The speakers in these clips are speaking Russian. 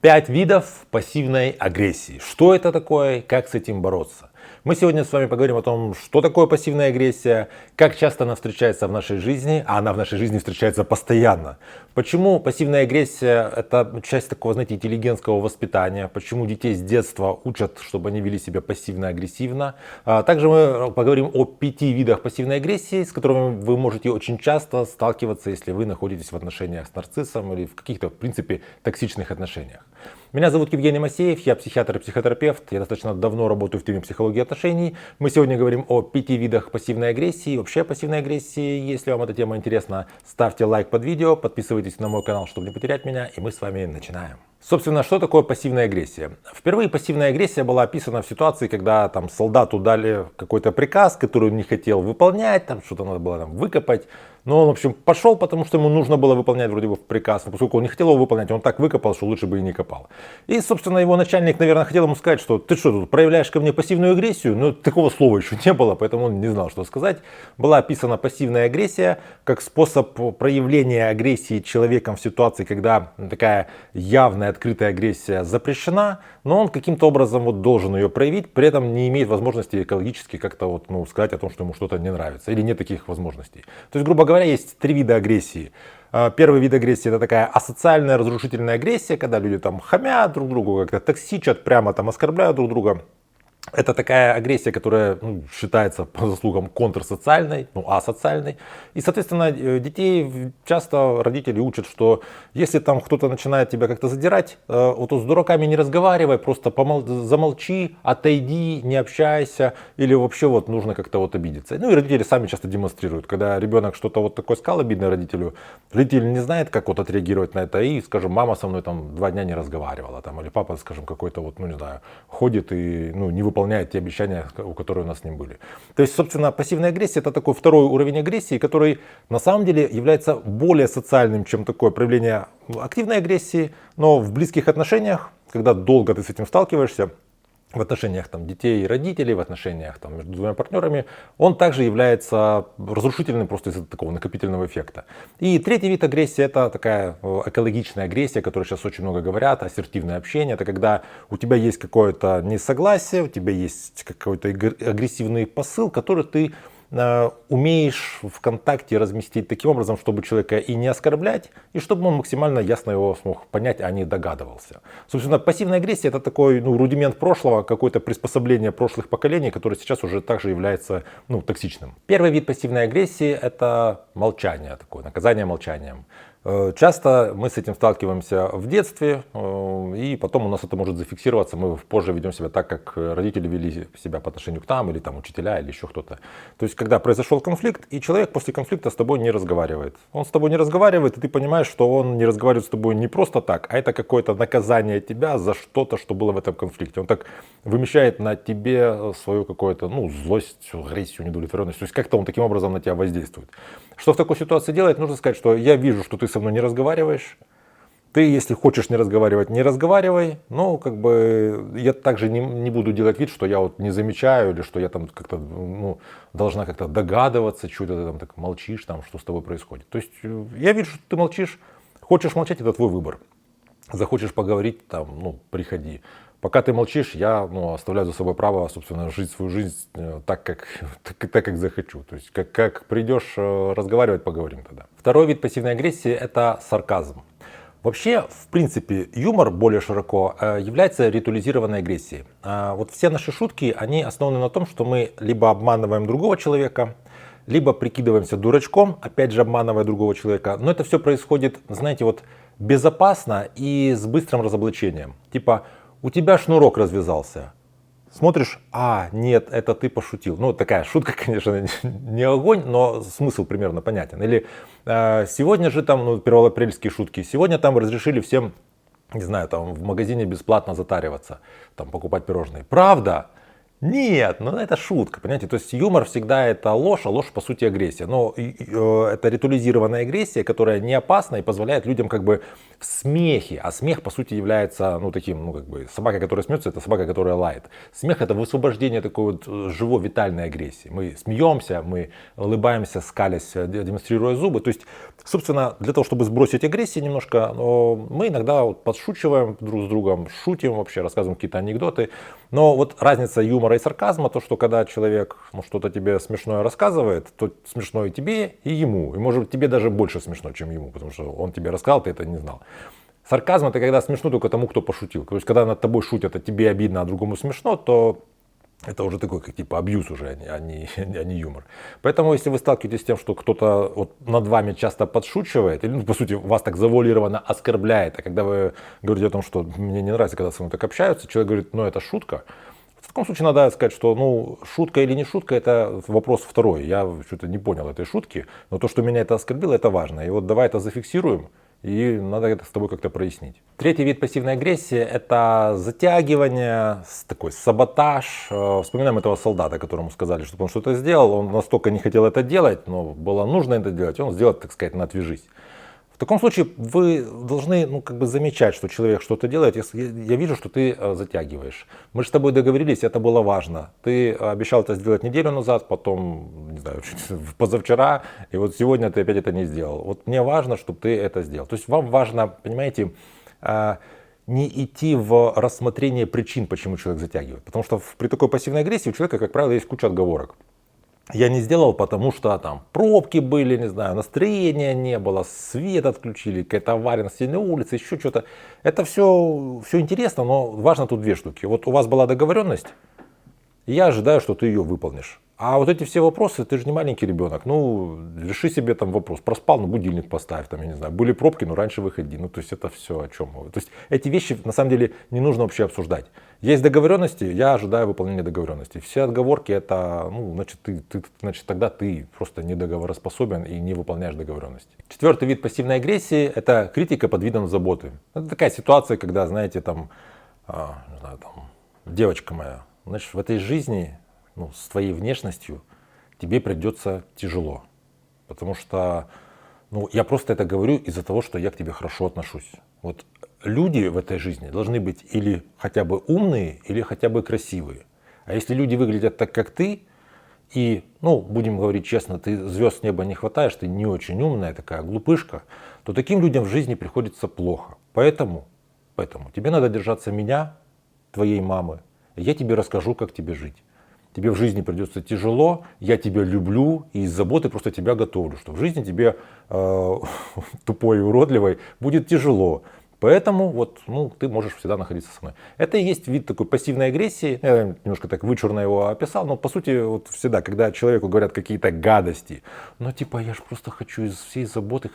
5 видов пассивной агрессии. Что это такое, как с этим бороться? Мы сегодня с вами поговорим о том, что такое пассивная агрессия, как часто она встречается в нашей жизни, а она в нашей жизни встречается постоянно. Почему пассивная агрессия – это часть такого, знаете, интеллигентского воспитания, почему детей с детства учат, чтобы они вели себя пассивно-агрессивно. Также мы поговорим о 5 видах пассивной агрессии, с которыми вы можете очень часто сталкиваться, если вы находитесь в отношениях с нарциссом или в каких-то, в принципе, токсичных отношениях. Меня зовут Евгений Масеев, я психиатр и психотерапевт, я достаточно давно работаю в теме психологии отношений. Мы сегодня говорим о 5 видах пассивной агрессии, вообще пассивной агрессии. Если вам эта тема интересна, ставьте лайк под видео, подписывайтесь на мой канал, чтобы не потерять меня, и мы с вами начинаем. Собственно, что такое пассивная агрессия? Впервые пассивная агрессия была описана в ситуации, когда там солдату дали какой-то приказ, который он не хотел выполнять, там что-то надо было там выкопать. Но он, в общем, пошел, потому что ему нужно было выполнять вроде бы приказ. Но поскольку он не хотел его выполнять, он так выкопал, что лучше бы и не копал. И, собственно, его начальник, наверное, хотел ему сказать, что ты что, тут проявляешь ко мне пассивную агрессию? Но такого слова еще не было, поэтому он не знал, что сказать. Была описана пассивная агрессия как способ проявления агрессии человеком в ситуации, когда такая явная открытая агрессия запрещена, но он каким-то образом вот должен ее проявить, при этом не имеет возможности экологически как-то вот, сказать о том, что ему что-то не нравится, или нет таких возможностей. То есть, грубо говоря, есть 3 вида агрессии. Первый вид агрессии — это такая асоциальная разрушительная агрессия, когда люди там хамят друг другу, как-то токсичат, прямо там оскорбляют друг друга. Это такая агрессия, которая считается по заслугам контрсоциальной, асоциальной. И, соответственно, детей часто родители учат, что если там кто-то начинает тебя как-то задирать, вот с дураками не разговаривай, просто замолчи, отойди, не общайся, или вообще вот нужно как-то вот обидеться. Ну и родители сами часто демонстрируют, когда ребенок что-то вот такое сказал обидное родителю, родитель не знает, как вот отреагировать на это, и, скажем, мама со мной там 2 дня не разговаривала, там, или папа, скажем, какой-то вот, не знаю, ходит и не выполняет те обещания, которые у нас с ним были. То есть, собственно, пассивная агрессия — это такой второй уровень агрессии, который на самом деле является более социальным, чем такое проявление активной агрессии, но в близких отношениях, когда долго ты с этим сталкиваешься, в отношениях там, детей и родителей, в отношениях там, между 2 партнерами, он также является разрушительным просто из-за такого накопительного эффекта. И третий вид агрессии — это такая экологичная агрессия, о которой сейчас очень много говорят, ассертивное общение. Это когда у тебя есть какое-то несогласие, у тебя есть какой-то агрессивный посыл, который ты умеешь в контакте разместить таким образом, чтобы человека и не оскорблять, и чтобы он максимально ясно его смог понять, а не догадывался. Собственно, пассивная агрессия — это такой рудимент прошлого, какое-то приспособление прошлых поколений, которое сейчас уже также является токсичным. Первый вид пассивной агрессии — это молчание, такое наказание молчанием. Часто мы с этим сталкиваемся в детстве, и потом у нас это может зафиксироваться. Мы позже ведем себя так, как родители вели себя по отношению к нам, или там учителя, или еще кто-то. То есть, когда произошел конфликт, и человек после конфликта с тобой не разговаривает. Он с тобой не разговаривает, и ты понимаешь, что он не разговаривает с тобой не просто так, а это какое-то наказание тебя за что-то, что было в этом конфликте. Он так вымещает на тебе свою какую-то злость, агрессию, недовлетворенность. То есть, как-то он таким образом на тебя воздействует. Что в такой ситуации делать? Нужно сказать, что я вижу, что ты со мной не разговариваешь. Ты, если хочешь не разговаривать, не разговаривай. Но я также не буду делать вид, что я вот не замечаю, или что я там как-то должна как-то догадываться, что ты там так молчишь, там, что с тобой происходит. То есть я вижу, что ты молчишь. Хочешь молчать — это твой выбор. Захочешь поговорить, там, приходи. Пока ты молчишь, я оставляю за собой право, собственно, жить свою жизнь так, как захочу. То есть, как придешь разговаривать, поговорим тогда. Второй вид пассивной агрессии — это сарказм. Вообще, в принципе, юмор более широко является ритуализированной агрессией. Вот все наши шутки, они основаны на том, что мы либо обманываем другого человека, либо прикидываемся дурачком, опять же обманывая другого человека. Но это все происходит, знаете, вот безопасно и с быстрым разоблачением. Типа, у тебя шнурок развязался. Смотришь, нет, это ты пошутил. Такая шутка, конечно, не огонь, но смысл примерно понятен. Или сегодня же там, первоапрельские шутки, сегодня там разрешили всем, не знаю, там в магазине бесплатно затариваться, там покупать пирожные. Правда? Нет, ну это шутка, понимаете? То есть юмор всегда это ложь, а ложь по сути агрессия. Но это ритуализированная агрессия, которая не опасна и позволяет людям как бы в смехе. А смех по сути является, ну таким, ну как бы собака, которая смеется, это собака, которая лает. Смех это высвобождение такой вот живой витальной агрессии. Мы смеемся, мы улыбаемся, скалясь, демонстрируя зубы. То есть, собственно, для того, чтобы сбросить агрессию немножко, мы иногда вот подшучиваем друг с другом, шутим вообще, рассказываем какие-то анекдоты. Но вот разница юмора и сарказма, то что когда человек что-то тебе смешное рассказывает, то смешно и тебе, и ему. И может тебе даже больше смешно, чем ему, потому что он тебе рассказал, ты это не знал. Сарказм это когда смешно только тому, кто пошутил. То есть когда над тобой шутят, а тебе обидно, а другому смешно, то это уже такой, как типа абьюз уже, а не юмор. Поэтому, если вы сталкиваетесь с тем, что кто-то вот над вами часто подшучивает, или, ну, по сути, вас так завуалированно оскорбляет, а когда вы говорите о том, что мне не нравится, когда со мной так общаются, человек говорит, ну, это шутка, в таком случае надо сказать, что, ну, шутка или не шутка, это вопрос второй. Я что-то не понял этой шутки, но то, что меня это оскорбило, это важно. И вот давай это зафиксируем. И надо это с тобой как-то прояснить. Третий вид пассивной агрессии – это затягивание, такой саботаж. Вспоминаем этого солдата, которому сказали, чтобы он что-то сделал. Он настолько не хотел это делать, но было нужно это делать, и он сделал, так сказать, на отвяжись. В таком случае вы должны, ну, как бы замечать, что человек что-то делает. Я вижу, что ты затягиваешь. Мы же с тобой договорились, это было важно. Ты обещал это сделать неделю назад, потом, не знаю, позавчера, и вот сегодня ты опять это не сделал. Вот мне важно, чтобы ты это сделал. То есть вам важно, понимаете, не идти в рассмотрение причин, почему человек затягивает. Потому что при такой пассивной агрессии у человека, как правило, есть куча отговорок. Я не сделал, потому что там пробки были, не знаю, настроения не было, свет отключили, какая-то авария на соседней улице, еще что-то. Это все интересно, но важно тут две штуки. Вот у вас была договоренность, и я ожидаю, что ты ее выполнишь. А вот эти все вопросы, ты же не маленький ребенок, ну, реши себе там вопрос, проспал, ну, будильник поставь, там, я не знаю, были пробки, ну, раньше выходи, ну, то есть это все о чем. То есть эти вещи, на самом деле, не нужно вообще обсуждать. Есть договоренности, я ожидаю выполнения договоренностей. Все отговорки, это, ну, значит, тогда ты просто недоговороспособен и не выполняешь договоренности. Четвертый вид пассивной агрессии – это критика под видом заботы. Это такая ситуация, когда, знаете, там, не знаю, там, девочка моя, значит, в этой жизни, ну, с твоей внешностью тебе придется тяжело. Потому что, ну, я просто это говорю из-за того, что я к тебе хорошо отношусь. Вот люди в этой жизни должны быть или хотя бы умные, или хотя бы красивые. А если люди выглядят так, как ты, и, ну, будем говорить честно, ты звезд с неба не хватаешь, ты не очень умная, такая глупышка, то таким людям в жизни приходится плохо. Поэтому тебе надо держаться меня, твоей мамы, и я тебе расскажу, как тебе жить. Тебе в жизни придется тяжело, я тебя люблю и из заботы просто тебя готовлю, что в жизни тебе тупой и уродливой будет тяжело. Поэтому вот, ну, ты можешь всегда находиться со мной. Это и есть вид такой пассивной агрессии. Я немножко так вычурно его описал, но по сути вот всегда, когда человеку говорят какие-то гадости, ну типа я же просто хочу из всей заботы,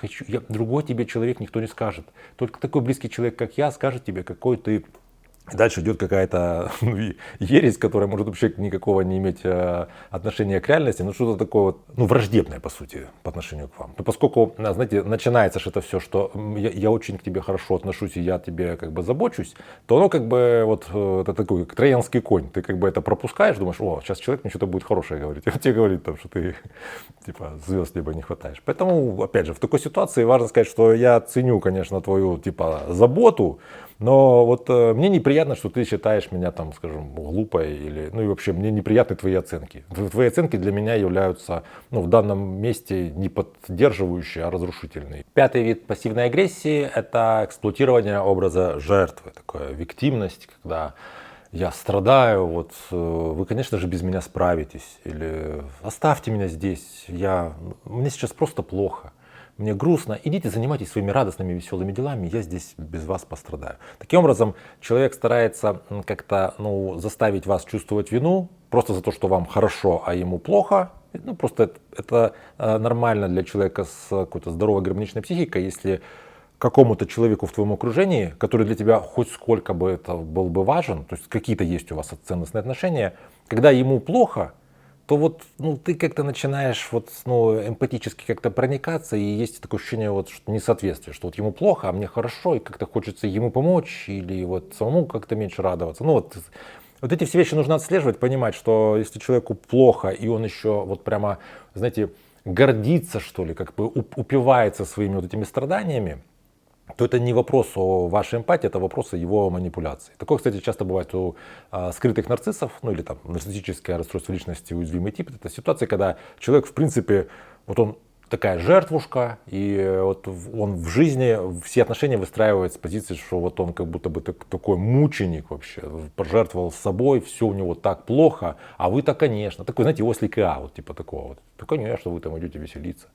другой тебе человек никто не скажет. Только такой близкий человек, как я, скажет тебе, какой ты. Дальше идет какая-то ересь, которая может вообще никакого не иметь отношения к реальности, но что-то такое вот, ну, враждебное, по сути, по отношению к вам. Но поскольку, знаете, начинается же это все, что я очень к тебе хорошо отношусь, и я тебе как бы забочусь, то оно как бы вот это такой, как троянский конь. Ты как бы это пропускаешь, думаешь, о, сейчас человек мне что-то будет хорошее говорить. И он тебе говорит, там, что ты типа звезд либо не хватаешь. Поэтому, опять же, в такой ситуации важно сказать, что я ценю, конечно, твою типа заботу, но вот мне неприятно, что ты считаешь меня там, скажем, глупой или, ну и вообще мне неприятны твои оценки. Твои оценки для меня являются, ну, в данном месте не поддерживающие, а разрушительные. Пятый вид пассивной агрессии – это эксплуатирование образа жертвы, такая виктимность, когда я страдаю, вот вы, конечно же, без меня справитесь, или оставьте меня здесь, мне сейчас просто плохо. Мне грустно, идите занимайтесь своими радостными, веселыми делами, я здесь без вас пострадаю. Таким образом, человек старается как-то, ну, заставить вас чувствовать вину просто за то, что вам хорошо, а ему плохо. Ну, просто это нормально для человека с какой-то здоровой гармоничной психикой, если какому-то человеку в твоем окружении, который для тебя хоть сколько бы это был бы важен, то есть какие-то есть у вас ценностные отношения, когда ему плохо, то вот, ну, ты как-то начинаешь вот, ну, эмпатически как-то проникаться, и есть такое ощущение вот, что несоответствие, что вот ему плохо, а мне хорошо, и как-то хочется ему помочь, или вот самому как-то меньше радоваться. Ну вот Вот эти все вещи нужно отслеживать, понимать, что если человеку плохо, и он еще вот прямо, знаете, гордится, что ли, как бы упивается своими вот этими страданиями, то это не вопрос о вашей эмпатии, это вопрос о его манипуляции. Такое, кстати, часто бывает у скрытых нарциссов, ну или там нарциссическое расстройство личности, уязвимый тип. Это ситуация, когда человек, в принципе, вот он такая жертвушка, и вот он в жизни все отношения выстраивает с позиции, что вот он как будто бы такой мученик вообще, пожертвовал собой, все у него так плохо, а вы-то, конечно, такой, знаете, ослик Иа, вот типа такого вот. Да, конечно, вы там идете веселиться.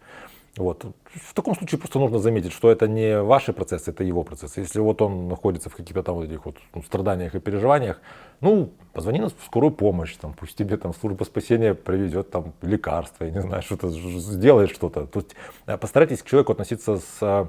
Вот. В таком случае просто нужно заметить, что это не ваши процессы, это его процессы. Если вот он находится в каких-то там вот этих вот страданиях и переживаниях, ну, позвони на скорую помощь, там, пусть тебе там служба спасения привезет там лекарства, я не знаю, что-то сделает что-то. То есть постарайтесь к человеку относиться с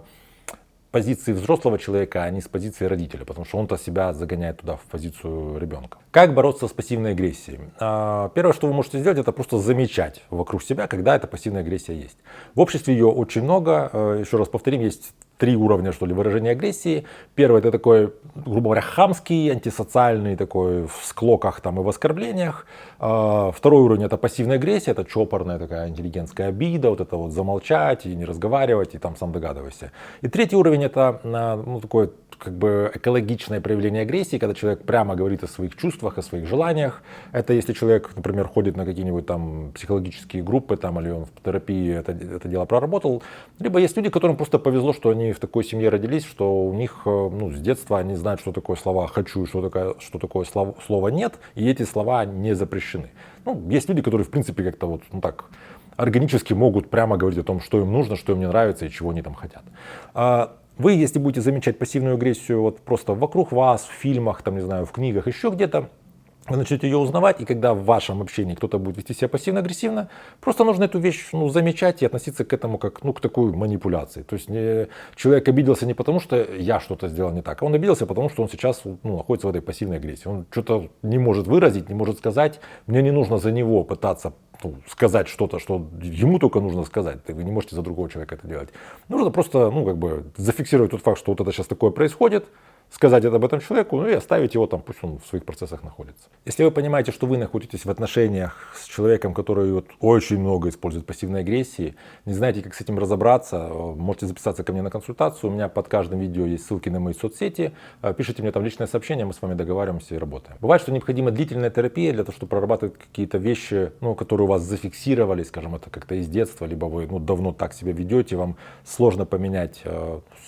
позиции взрослого человека, а не с позиции родителя, потому что он-то себя загоняет туда, в позицию ребенка. Как бороться с пассивной агрессией? Первое, что вы можете сделать, это просто замечать вокруг себя, когда эта пассивная агрессия есть. В обществе ее очень много. Еще раз повторим, есть 3 уровня, что ли, выражения агрессии. Первый — это такой, грубо говоря, хамский, антисоциальный, такой в склоках там и в оскорблениях. Второй уровень — это пассивная агрессия, это чопорная такая интеллигентская обида, вот это вот замолчать и не разговаривать, и там сам догадывайся. И третий уровень — это ну, такое как бы экологичное проявление агрессии, когда человек прямо говорит о своих чувствах, о своих желаниях. Это если человек, например, ходит на какие-нибудь там психологические группы, там, или он в терапии это дело проработал. Либо есть люди, которым просто повезло, что они в такой семье родились, что у них ну, с детства они знают, что такое слова «хочу» и что такое слово «нет», и эти слова не запрещены. Ну, есть люди, которые в принципе как-то вот ну, так органически могут прямо говорить о том, что им нужно, что им не нравится и чего они там хотят. Вы, если будете замечать пассивную агрессию вот просто вокруг вас, в фильмах, там, не знаю, в книгах, еще где-то, вы начнете ее узнавать, и когда в вашем общении кто-то будет вести себя пассивно-агрессивно, просто нужно эту вещь ну, замечать и относиться к этому как ну, к такой манипуляции. То есть человек обиделся не потому, что я что-то сделал не так, а он обиделся потому, что он сейчас ну, находится в этой пассивной агрессии. Он что-то не может выразить, не может сказать. Мне не нужно за него пытаться сказать что-то, что ему только нужно сказать. Вы не можете за другого человека это делать. Нужно просто ну, как бы зафиксировать тот факт, что вот это сейчас такое происходит, сказать это об этом человеку, ну и оставить его там, пусть он в своих процессах находится. Если вы понимаете, что вы находитесь в отношениях с человеком, который вот очень много использует пассивной агрессии, не знаете, как с этим разобраться, можете записаться ко мне на консультацию. У меня под каждым видео есть ссылки на мои соцсети. Пишите мне там личное сообщение, мы с вами договариваемся и работаем. Бывает, что необходима длительная терапия для того, чтобы прорабатывать какие-то вещи, ну, которые у вас зафиксировали, скажем, это как-то из детства, либо вы ну, давно так себя ведете, вам сложно поменять,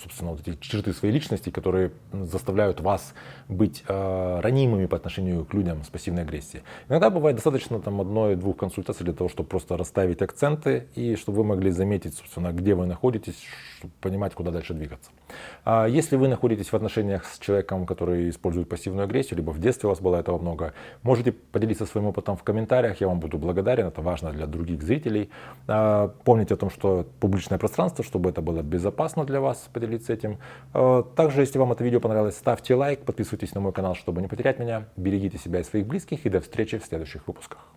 собственно, вот эти черты своей личности, которые заставляют вас быть ранимыми по отношению к людям с пассивной агрессией. Иногда бывает достаточно там 1-2 консультаций для того, чтобы просто расставить акценты и чтобы вы могли заметить, собственно, где вы находитесь, чтобы понимать, куда дальше двигаться. Если вы находитесь в отношениях с человеком, который использует пассивную агрессию, либо в детстве у вас было этого много, можете поделиться своим опытом в комментариях, я вам буду благодарен, это важно для других зрителей. Помните о том, что публичное пространство, чтобы это было безопасно для вас, поделиться этим. Также, если вам это видео понравилось, ставьте лайк, подписывайтесь на мой канал, чтобы не потерять меня. Берегите себя и своих близких, и до встречи в следующих выпусках.